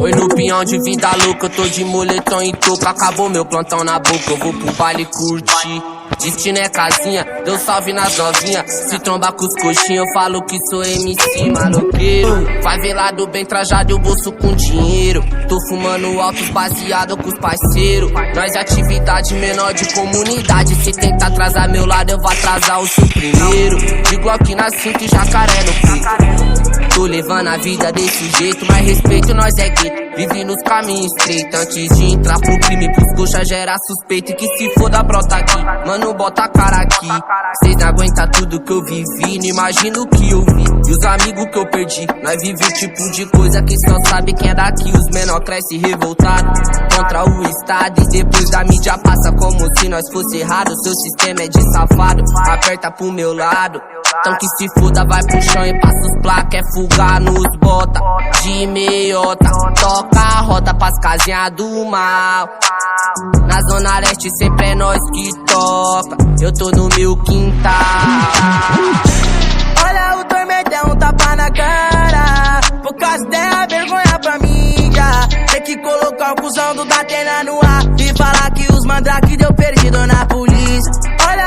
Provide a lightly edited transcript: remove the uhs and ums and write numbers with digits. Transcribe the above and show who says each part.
Speaker 1: Foi no pinhão de vida louca, eu tô de moletom e touca. Acabou meu plantão na boca, eu vou pro baile curtir. Destino é casinha, deu salve nas novinha. Se trombar com os coxinhos, eu falo que sou MC maloqueiro. Favelado bem trajado e o bolso com dinheiro. Tô fumando altos baseado com os parceiros. Nós é atividade menor de comunidade. Se tentar atrasar meu lado, eu vou atrasar o seu primeiro. De Glock na cinta e jacaré no peito. Tô levando a vida desse jeito, mas respeito nós é gueto. Vive nos caminhos estreitos, antes de entrar pro crime. Pros coxa gera suspeito e que se foda brota aqui. Mano, bota a cara aqui. Cês não aguentam tudo que eu vivi, não imagino o que eu vi. E os amigos que eu perdi, nós vive o tipo de coisa que só sabe quem é daqui. Os menor cresce revoltado contra o estado. E depois da mídia passa como se nós fosse errado. Seu sistema é de safado, aperta pro meu lado. Então que se foda, vai pro chão e passa os placa. É fugar nos bota de meiota. Toca a roda pras casinhas do mal. Na zona leste sempre é nós que toca. Eu tô no meu quintal.
Speaker 2: Olha o tormento, é um tapa na cara. Por causa dela, vergonha pra mídia. Tem que colocar o cuzão do Datena no ar e falar que os mandrake deu perdido na polícia.